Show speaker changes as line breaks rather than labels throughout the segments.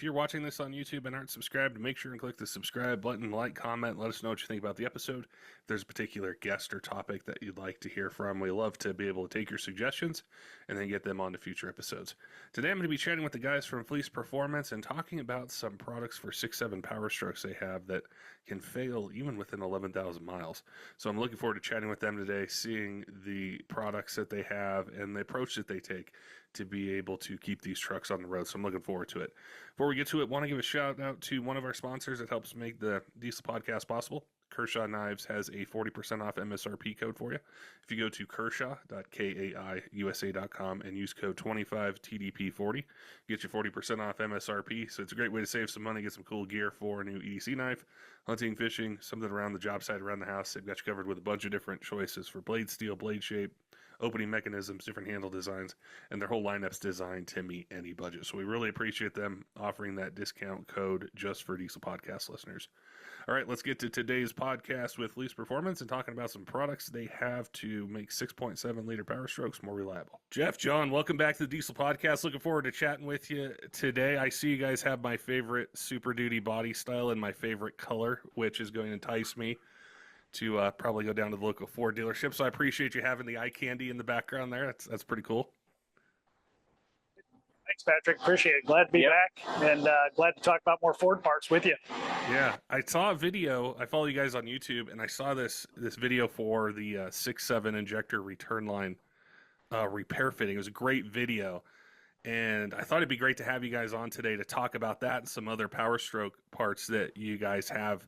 If you're watching this on YouTube and aren't subscribed, make sure and click the subscribe button, like, comment, let us know what you think about the episode. If there's a particular guest or topic that you'd like to hear from, we love to be able to take your suggestions and then get them on to future episodes. Today I'm going to be chatting with the guys from Fleece Performance and talking about some products for 6.7 Powerstrokes they have that can fail even within 11,000 miles. So I'm looking forward to chatting with them today, seeing the products that they have and the approach that they take to be able to keep these trucks on the road. So I'm looking forward to it. Before we get to it, want to give a shout out to one of our sponsors that helps make the Diesel Podcast possible. Kershaw Knives has a 40% off MSRP code for you. If you go to kershaw.kaiusa.com and use code 25TDP40, get you 40% off MSRP. So it's a great way to save some money, get some cool gear for a new EDC knife, hunting, fishing, something around the job site, around the house. They've got you covered with a bunch of different choices for blade steel, blade shape, opening mechanisms, different handle designs, and their whole lineup's designed to meet any budget. So we really appreciate them offering that discount code just for Diesel Podcast listeners. All right, let's get to today's podcast with Fleece Performance and talking about some products they have to make 6.7 liter Powerstrokes more reliable. Jeff, John, welcome back to the Diesel Podcast. Looking forward to chatting with you today. I see you guys have my favorite Super Duty body style and my favorite color, which is going to entice me to probably go down to the local Ford dealership. So I appreciate you having the eye candy in the background there. That's pretty cool.
Thanks, Patrick. Appreciate it. Glad to be back and glad to talk about more Ford parts with you.
Yeah, I saw a video. I follow you guys on YouTube, and I saw this video for the 6.7 injector return line repair fitting. It was a great video, and I thought it'd be great to have you guys on today to talk about that and some other Powerstroke parts that you guys have.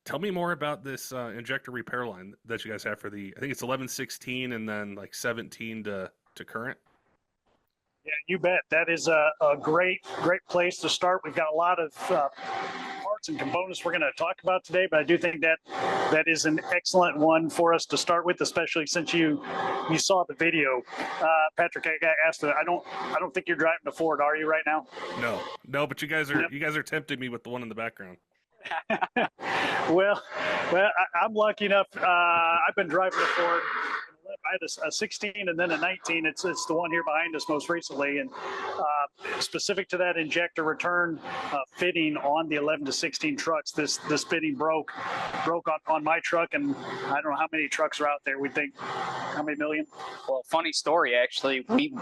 Tell me more about this injector repair line that you guys have for the, I think it's 11/16 and then like 17 to current.
Yeah, you bet. That is a great place to start. We've got a lot of parts and components we're going to talk about today, but I do think that is an excellent one for us to start with, especially since you saw the video. Patrick, I got asked. I don't think you're driving a Ford, are you right now?
No, but you guys are tempting me with the one in the background.
well, I'm lucky enough. I've been driving a Ford. I had a 16 and then a 19. It's the one here behind us most recently, and specific to that injector return fitting on the 11/16 trucks, this fitting broke on my truck, and I don't know how many trucks are out there. We think how many million?
Well, funny story actually. We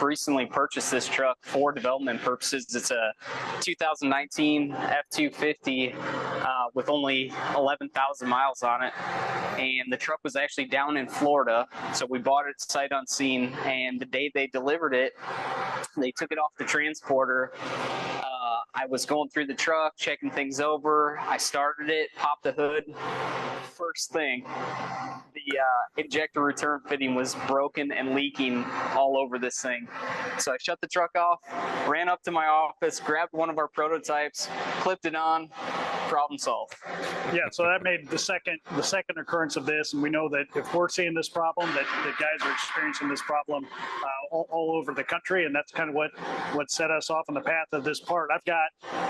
recently purchased this truck for development purposes. It's a 2019 F250 with only 11,000 miles on it, and the truck was actually down in Florida. So we bought it sight unseen, and the day they delivered it, they took it off the transporter. I was going through the truck, checking things over. I started it, popped the hood. First thing, the injector return fitting was broken and leaking all over this thing. So I shut the truck off, ran up to my office, grabbed one of our prototypes, clipped it on, problem solved.
Yeah, so that made the second occurrence of this, and we know that if we're seeing this problem, that guys are experiencing this problem all over the country, and that's kind of what set us off on the path of this part. I've got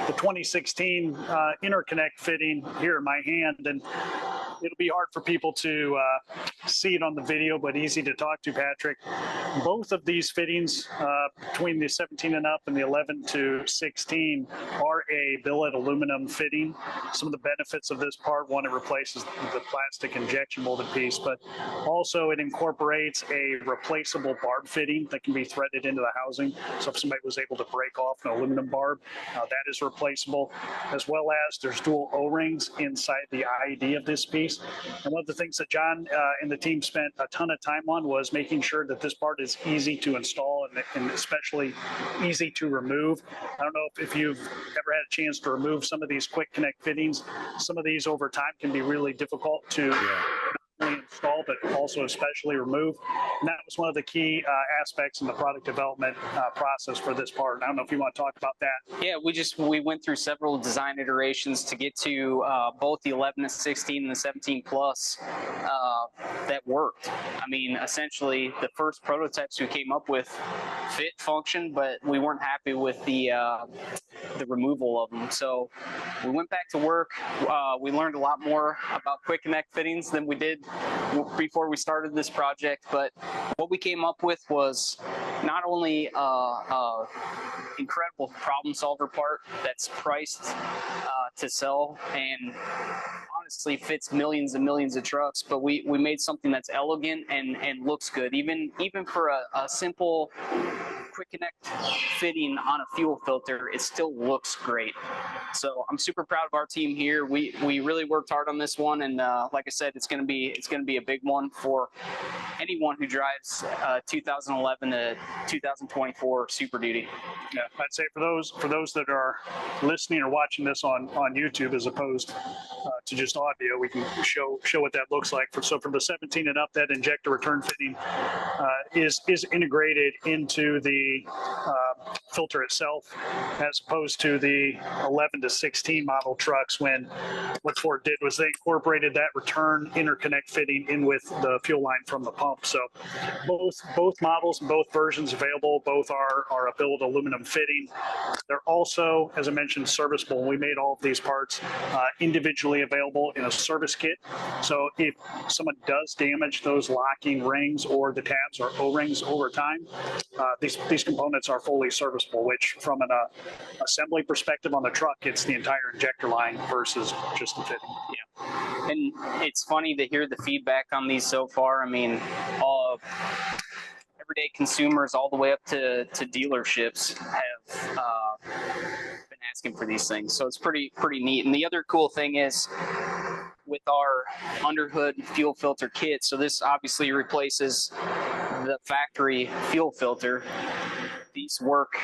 the 2016 interconnect fitting here in my hand, and it'll be hard for people to see it on the video, but easy to talk to, Patrick. Both of these fittings between the 17 and up and the 11/16 are a billet aluminum fitting. Some of the benefits of this part: one, it replaces the plastic injection molded piece, but also it incorporates a replaceable barb fitting that can be threaded into the housing. So if somebody was able to break off an aluminum barb, that is replaceable, as well as there's dual O-rings inside the IED of this piece. And one of the things that John and the team spent a ton of time on was making sure that this part is easy to install and especially easy to remove. I don't know if you've ever had a chance to remove some of these quick connect fittings. Some of these over time can be really difficult to install, but also especially remove. And that was one of the key aspects in the product development process for this part. I don't know if you want to talk about that.
Yeah, we went through several design iterations to get to both the 11/16 and the 17 plus that worked. I mean, essentially the first prototypes we came up with fit, function, but we weren't happy with the removal of them. So we went back to work. We learned a lot more about quick connect fittings than we did before we started this project. But what we came up with was not only incredible problem solver part that's priced to sell and honestly fits millions and millions of trucks, but we made something that's elegant and looks good, even for a simple quick connect fitting on a fuel filter. It still looks great. So I'm super proud of our team here. We really worked hard on this one, and like I said, it's gonna be a big one for anyone who drives 2011 to 2024 Super Duty.
Yeah, I'd say for those that are listening or watching this on YouTube as opposed to just audio, we can show what that looks like. So from the 17 and up, that injector return fitting is integrated into the filter itself, as opposed to the 11 to 16 model trucks. When what Ford did was they incorporated that return interconnect fitting in with the fuel line from the pump. So both models and both versions available. Both are a billet aluminum fitting. They're also, as I mentioned, serviceable. We made all of these parts individually available in a service kit. So if someone does damage those locking rings or the tabs or O-rings over time, these components are fully serviceable, which from an assembly perspective on the truck, it's the entire injector line versus just the fitting.
Yeah. And it's funny to hear the feedback on these so far. I mean, everyday consumers all the way up to dealerships have been asking for these things. So it's pretty neat. And the other cool thing is with our underhood fuel filter kit, so this obviously replaces the factory fuel filter. These work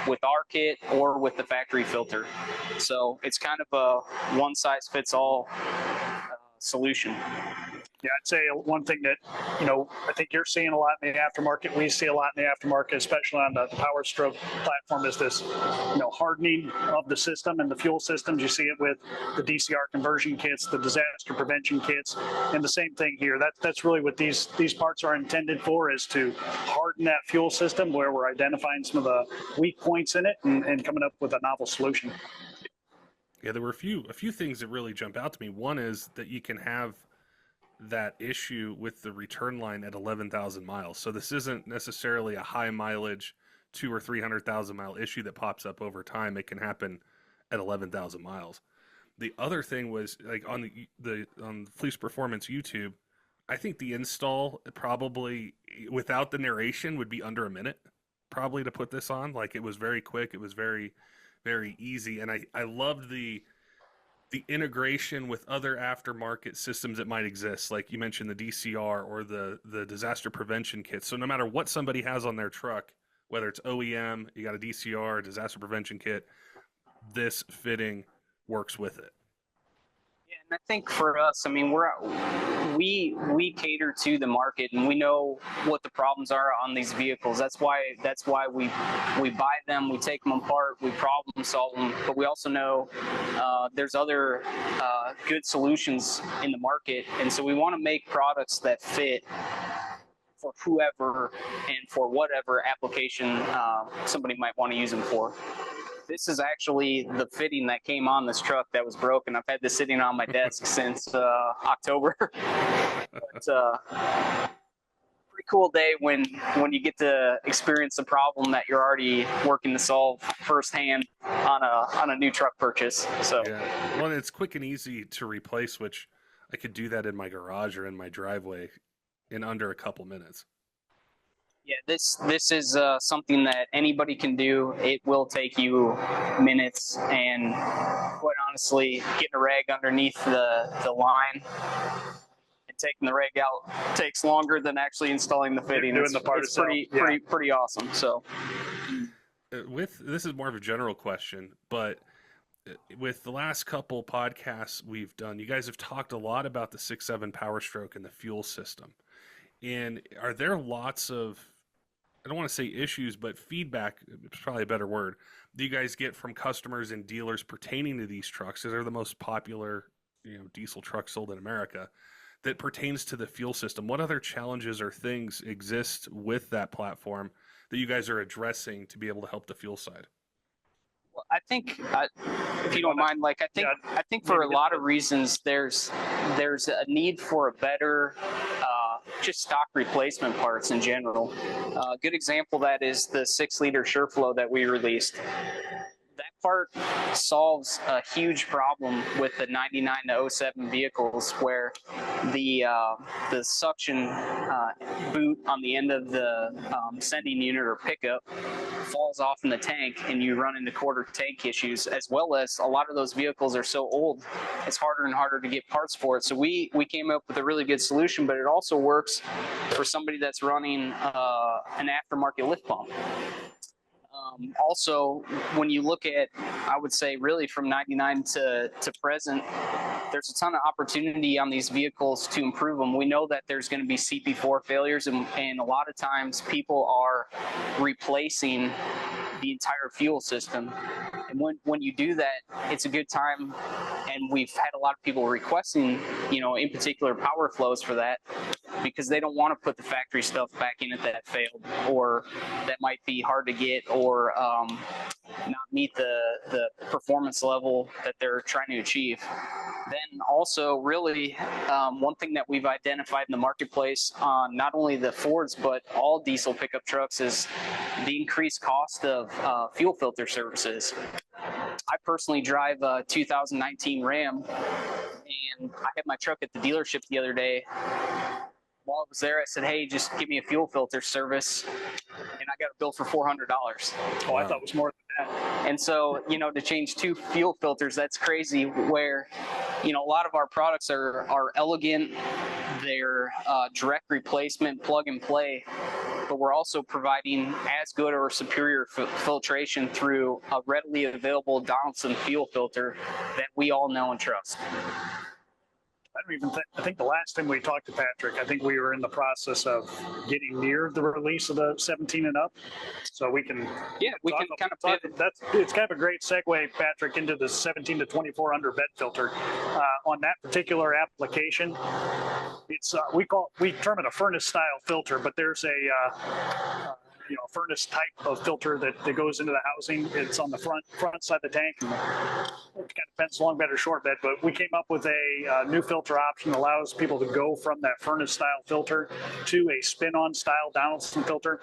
with our kit or with the factory filter. So it's kind of a one-size-fits-all solution.
Yeah, I'd say one thing that, I think you're seeing a lot in the aftermarket, we see a lot in the aftermarket, especially on the Powerstroke platform, is this, hardening of the system and the fuel systems. You see it with the DCR conversion kits, the disaster prevention kits, and the same thing here. That's really what these parts are intended for, is to harden that fuel system where we're identifying some of the weak points in it and coming up with a novel solution.
Yeah, there were a few things that really jump out to me. One is that you can have that issue with the return line at 11,000 miles. So this isn't necessarily a high mileage 200,000 or 300,000 mile issue that pops up over time. It can happen at 11,000 miles. The other thing was, like, on Fleece Performance YouTube, I think the install probably without the narration would be under a minute probably to put this on. Like, it was very quick. It was very, very easy. And I loved the integration with other aftermarket systems that might exist. Like you mentioned, the DCR or the disaster prevention kits. So no matter what somebody has on their truck, whether it's OEM, you got a DCR, disaster prevention kit, this fitting works with it.
Yeah, and I think for us, I mean, we cater to the market, and we know what the problems are on these vehicles. That's why we buy them, we take them apart, we problem solve them. But we also know there's other good solutions in the market, and so we want to make products that fit for whoever and for whatever application somebody might want to use them for. This is actually the fitting that came on this truck that was broken. I've had this sitting on my desk since October. It's a pretty cool day when you get to experience a problem that you're already working to solve firsthand on a new truck purchase. So
yeah, well, it's quick and easy to replace, which I could do that in my garage or in my driveway in under a couple minutes.
Yeah, this is something that anybody can do. It will take you minutes, and quite honestly, getting a rag underneath the line and taking the rag out takes longer than actually installing the fitting. It's pretty awesome. So,
this is more of a general question, but with the last couple podcasts we've done, you guys have talked a lot about the 6.7 Powerstroke and the fuel system. And are there lots of, I don't want to say issues, but feedback is probably a better word, do you guys get from customers and dealers pertaining to these trucks? Because they're the most popular, diesel trucks sold in America, that pertains to the fuel system. What other challenges or things exist with that platform that you guys are addressing to be able to help the fuel side?
I think if you don't mind, like I think for a lot of reasons, there's a need for a better just stock replacement parts in general. A good example of that is the 6-liter SureFlow that we released. That part solves a huge problem with the 99 to 07 vehicles where the suction boot on the end of the sending unit or pickup falls off in the tank and you run into quarter tank issues, as well as a lot of those vehicles are so old it's harder and harder to get parts for it. So we came up with a really good solution, but it also works for somebody that's running an aftermarket lift pump. Also, when you look at, I would say really from 99 to present, there's a ton of opportunity on these vehicles to improve them. We know that there's going to be CP4 failures, and a lot of times people are replacing the entire fuel system. And when you do that, it's a good time, and we've had a lot of people requesting, in particular power flows for that, because they don't want to put the factory stuff back in it that failed, or that might be hard to get, or not meet the performance level that they're trying to achieve. Then also, really, one thing that we've identified in the marketplace on not only the Fords, but all diesel pickup trucks is the increased cost of fuel filter services. I personally drive a 2019 Ram, and I had my truck at the dealership the other day. While I was there, I said, hey, just give me a fuel filter service, and I got a bill for $400.
Oh, I thought it was more than that.
And so, to change 2 fuel filters, that's crazy, where, a lot of our products are elegant, they're direct replacement, plug and play, but we're also providing as good or superior filtration through a readily available Donaldson fuel filter that we all know and trust.
I think the last time we talked to Patrick, I think we were in the process of getting near the release of the 17 and up. So we can
kind of pivot.
It's kind of a great segue, Patrick, into the 17 to 24 under bed filter. On that particular application, it's we term it a furnace style filter, but there's a furnace type of filter that goes into the housing. It's on the front side of the tank. It kind of depends long bed or short bed, but we came up with a new filter option that allows people to go from that furnace style filter to a spin-on style Donaldson filter.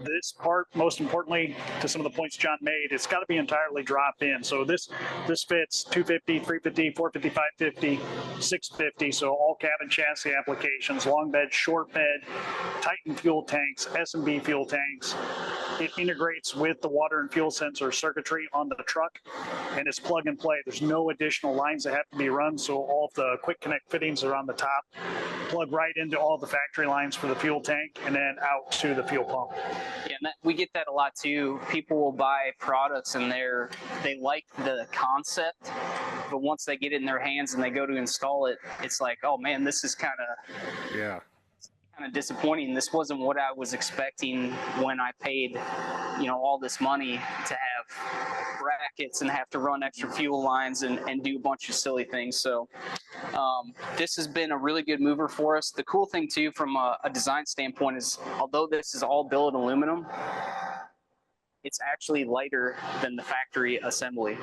This part, most importantly, to some of the points John made, it's got to be entirely drop in. So this fits 250, 350, 450, 550, 650. So all cabin chassis applications, long bed, short bed, Titan fuel tanks, S&B fuel tanks. It integrates with the water and fuel sensor circuitry on the truck, and it's plug and play. There's no additional lines that have to be run, so all of the quick connect fittings are on the top. Plug right into all the factory lines for the fuel tank, and then out to the fuel pump.
Yeah, and we get that a lot too. People will buy products and they like the concept, but once they get it in their hands and they go to install it, it's like, oh man, this is kind of disappointing. This wasn't what I was expecting when I paid, all this money to have brackets and have to run extra fuel lines and do a bunch of silly things. So this has been a really good mover for us. The cool thing too, from a design standpoint, is although this is all billet aluminum, it's actually lighter than the factory assembly.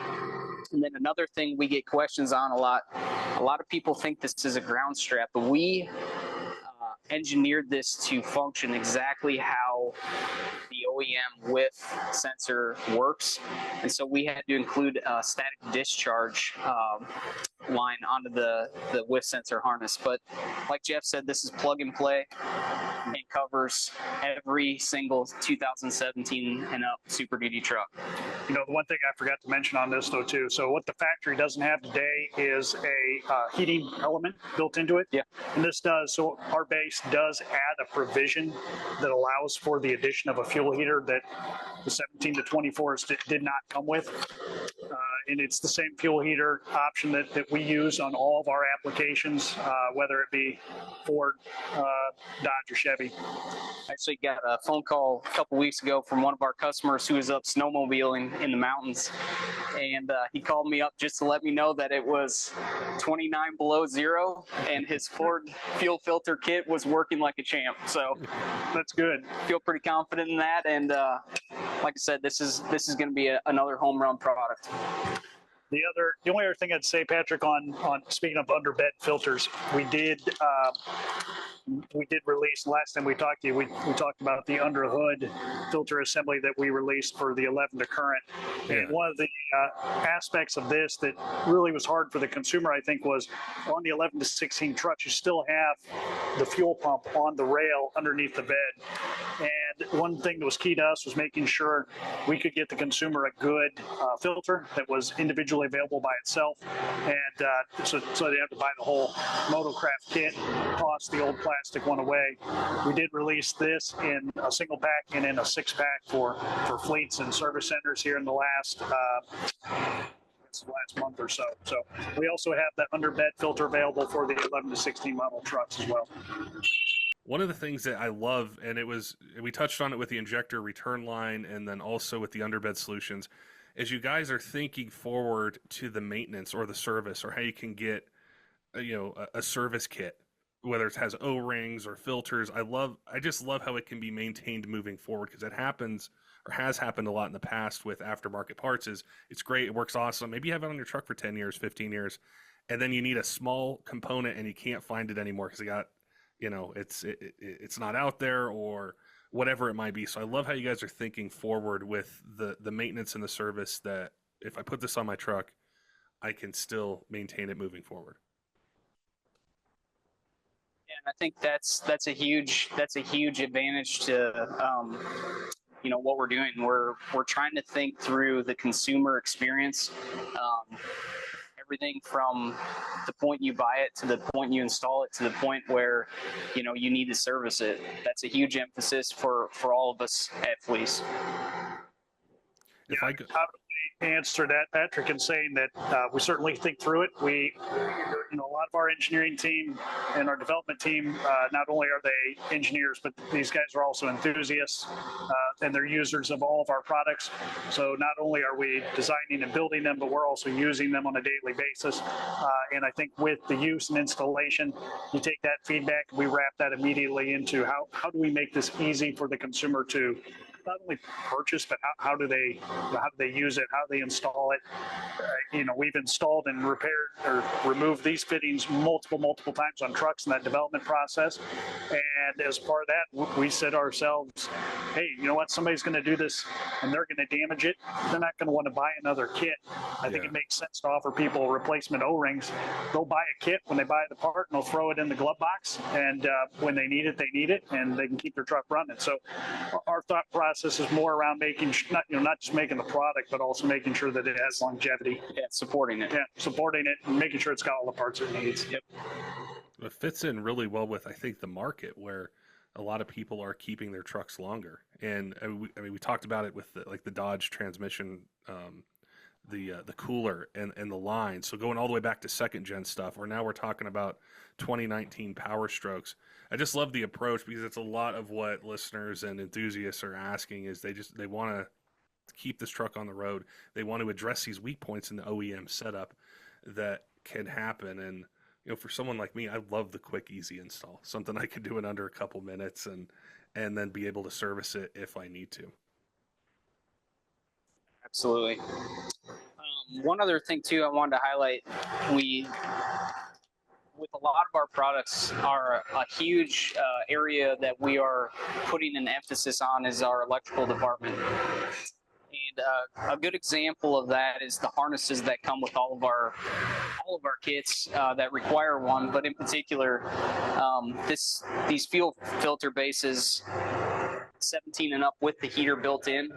And then another thing we get questions on a lot of people think this is a ground strap, but we engineered this to function exactly how the OEM whiff sensor works. And so we had to include a static discharge line onto the whiff sensor harness. But like Jeff said, this is plug and play and covers every single 2017 and up Super Duty truck.
The one thing I forgot to mention on this though too, so what the factory doesn't have today is a heating element built into it.
Yeah.
And this does, so our base does add a provision that allows for the addition of a fuel heater that the 17 to 24s did not come with. And it's the same fuel heater option that we use on all of our applications, whether it be Ford, Dodge, or Chevy.
I actually got a phone call a couple weeks ago from one of our customers who was up snowmobiling in the mountains. And he called me up just to let me know that it was 29 below zero and his Ford fuel filter kit was working like a champ. So
that's good.
Feel pretty confident in that. And like I said, this is going to be another home run product.
The only other thing I'd say, Patrick, on speaking of underbed filters, we did release last time we talked to you. We talked about the under hood filter assembly that we released for the 11 to current.
Yeah.
And one of the aspects of this that really was hard for the consumer, I think, was on the 11 to 16 trucks, you still have the fuel pump on the rail underneath the bed. And one thing that was key to us was making sure we could get the consumer a good filter that was individually available by itself. And so they have to buy the whole Motocraft kit, toss the old plastic one away. We did release this in a single pack and in a 6-pack for fleets and service centers here in the last month or so. So we also have that underbed filter available for the 11 to 16 model trucks as well.
One of the things that I love, and we touched on it with the injector return line and then also with the underbed solutions, is you guys are thinking forward to the maintenance or the service or how you can get a service kit, whether it has O-rings or filters. I just love how it can be maintained moving forward, because it happens or has happened a lot in the past with aftermarket parts. It's great, it works awesome. Maybe you have it on your truck for 10 years, 15 years, and then you need a small component and you can't find it anymore because it's not out there or whatever it might be. So I love how you guys are thinking forward with the maintenance and the service, that if I put this on my truck, I can still maintain it moving forward.
And I think that's a huge advantage to what we're doing. We're trying to think through the consumer experience, everything from the point you buy it to the point you install it to the point where you need to service it. That's a huge emphasis for all of us at Fleece.
If I go,
answer that, Patrick, in saying that we certainly think through it. A lot of our engineering team and our development team, not only are they engineers, but these guys are also enthusiasts and they're users of all of our products. So not only are we designing and building them, but we're also using them on a daily basis. And I think with the use and installation, you take that feedback, we wrap that immediately into how do we make this easy for the consumer to not only purchase, but how do they use it? How do they install it? We've installed and repaired or removed these fittings multiple times on trucks in that development process. And as part of that, we said to ourselves, hey, you know what? Somebody's going to do this and they're going to damage it. They're not going to want to buy another kit. I think it makes sense to offer people replacement O-rings. They'll buy a kit when they buy the part and they'll throw it in the glove box. And when they need it, and they can keep their truck running. So our thought process is more around making not just making the product, but also making sure that it has longevity.
Yeah, supporting it.
Yeah, supporting it and making sure it's got all the parts it needs.
Yep.
It fits in really well with, I think, the market where a lot of people are keeping their trucks longer. And we talked about it with the Dodge transmission, the cooler and the line. So going all the way back to second gen stuff, or now we're talking about 2019 Powerstrokes. I just love the approach, because it's a lot of what listeners and enthusiasts are asking is they want to keep this truck on the road. They want to address these weak points in the OEM setup that can happen. And for someone like me, I love the quick, easy install, something I could do in under a couple minutes and then be able to service it if I need to.
Absolutely. One other thing too, I wanted to highlight, with a lot of our products, are a huge area that we are putting an emphasis on is our electrical department. And a good example of that is the harnesses that come with all of our kits that require one, but in particular, these fuel filter bases, 17 and up with the heater built in.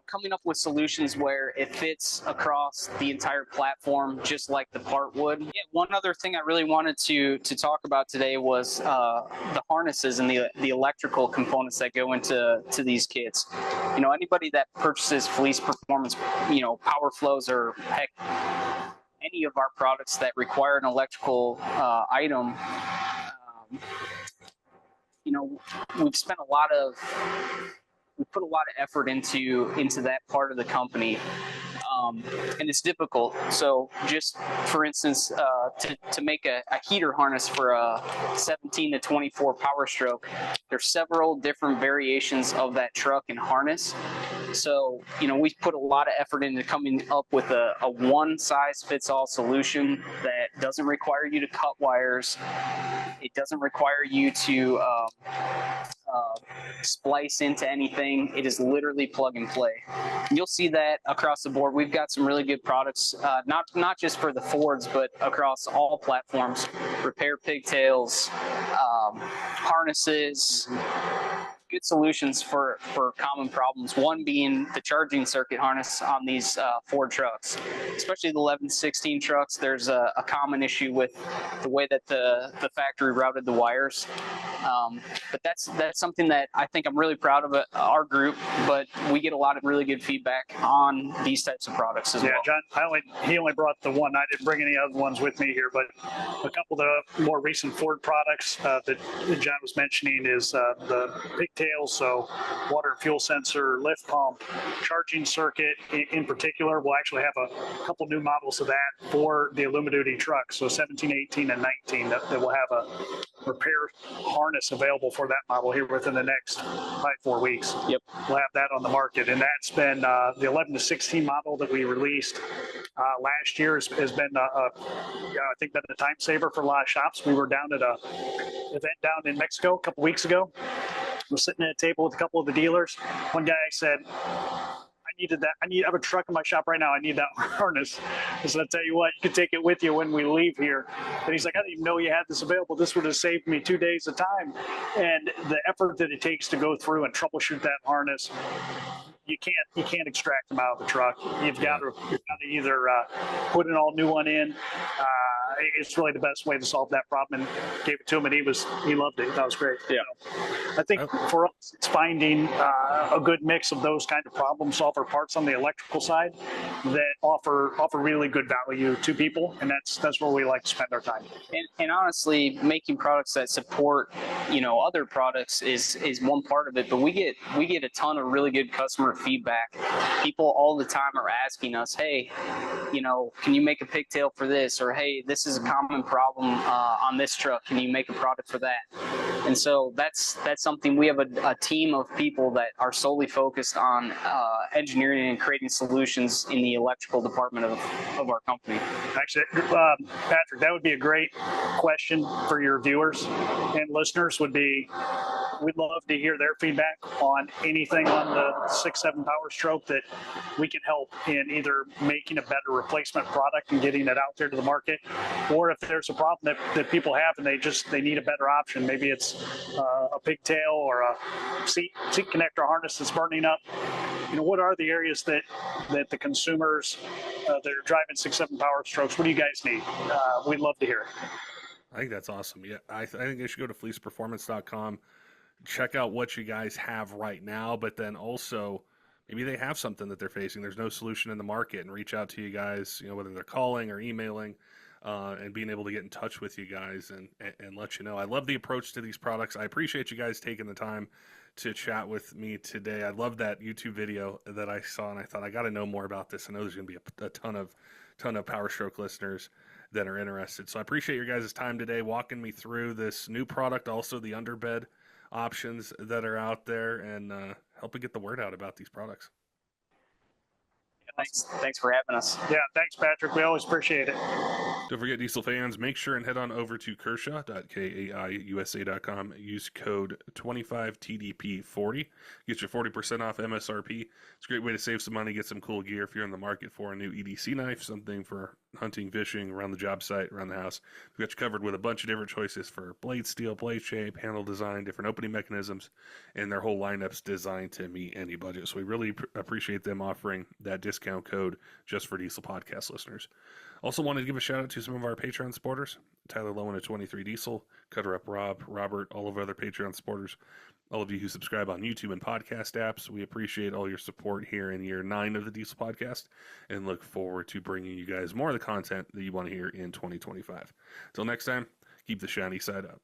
Coming up with solutions where it fits across the entire platform, just like the part would. Yeah, one other thing I really wanted to talk about today was the harnesses and the electrical components that go into these kits. Anybody that purchases Fleece Performance, Power Flows, or heck, any of our products that require an electrical item, we put a lot of effort into that part of the company. and it's difficult. So just for instance, to make a heater harness for a 17 to 24 Powerstroke, there's several different variations of that truck and harness. So, we put a lot of effort into coming up with a one-size-fits-all solution that doesn't require you to cut wires. It doesn't require you to splice into anything. It is literally plug and play. You'll see that across the board. We've got some really good products, not just for the Fords, but across all platforms. Repair pigtails, harnesses, good solutions for common problems. One being the charging circuit harness on these Ford trucks, especially the 11-16 trucks. There's a common issue with the way that the factory routed the wires. But that's something that I think I'm really proud of our group, but we get a lot of really good feedback on these types of products as well.
Yeah, John, he only brought the one. I didn't bring any other ones with me here, but a couple of the more recent Ford products that John was mentioning is the pigtails, so water and fuel sensor, lift pump, charging circuit in particular. We'll actually have a couple new models of that for the Illumi-Duty trucks, so 17, 18, and 19 that will have a repair harness available for that model here within the next 4 weeks.
Yep.
We'll have that on the market, and that's been the 11 to 16 model that we released last year has been I think been a time saver for a lot of shops. We were down at a event down in Mexico a couple weeks ago. We're sitting at a table with a couple of the dealers. One guy said, I have a truck in my shop right now. I need that harness. I said, I'll tell you what, you can take it with you when we leave here. And he's like, I didn't even know you had this available. This would have saved me 2 days of time. And the effort that it takes to go through and troubleshoot that harness, you can't extract them out of the truck. You've got to either put an all new one in. It's really the best way to solve that problem, and gave it to him, and he loved it. That was great.
Yeah.
So, I think for us, it's finding a good mix of those kind of problem solver parts on the electrical side that offer really good value to people, and that's where we like to spend our time.
And honestly, making products that support other products is one part of it, but we get a ton of really good customer feedback. People all the time are asking us, hey, can you make a pigtail for this, or hey, this is a common problem on this truck, can you make a product for that? And so that's something. We have a team of people that are solely focused on engineering and creating solutions in the electrical department of our company.
Actually, Patrick, that would be a great question for your viewers and listeners. We'd love to hear their feedback on anything on the 6.7 Powerstroke that we can help in either making a better replacement product and getting it out there to the market, or if there's a problem that people have and they need a better option. Maybe it's a pigtail or a seat connector harness that's burning up. What are the areas that the consumers that are driving 6.7 Powerstrokes, what do you guys need? We'd love to hear it.
I think that's awesome. Yeah, I think you should go to fleeceperformance.com, check out what you guys have right now, but then also maybe they have something that they're facing. There's no solution in the market, and reach out to you guys, whether they're calling or emailing, and being able to get in touch with you guys and let you know. I love the approach to these products. I appreciate you guys taking the time to chat with me today. I love that YouTube video that I saw, and I thought I got to know more about this. I know there's going to be a ton of Powerstroke listeners that are interested. So I appreciate your guys' time today, walking me through this new product, also the underbed options that are out there, and helping get the word out about these products.
Thanks for having us.
Yeah, thanks, Patrick. We always appreciate it.
Don't forget, Diesel fans, make sure and head on over to Kershaw.kaiusa.com. Use code 25TDP40. Get your 40% off MSRP. It's a great way to save some money, get some cool gear if you're in the market for a new EDC knife, something for hunting, fishing, around the job site, around the house. We've got you covered with a bunch of different choices for blade steel, blade shape, handle design, different opening mechanisms, and their whole lineup's designed to meet any budget. So we really appreciate them offering that discount code just for Diesel Podcast listeners. Also wanted to give a shout out to some of our Patreon supporters: Tyler Loewen at 23 Diesel, CUTTERUP Rob, Robert, all of our other Patreon supporters, all of you who subscribe on YouTube and podcast apps. We appreciate all your support here in year 9 of the Diesel Podcast, and look forward to bringing you guys more of the content that you want to hear in 2025. Until next time, keep the shiny side up.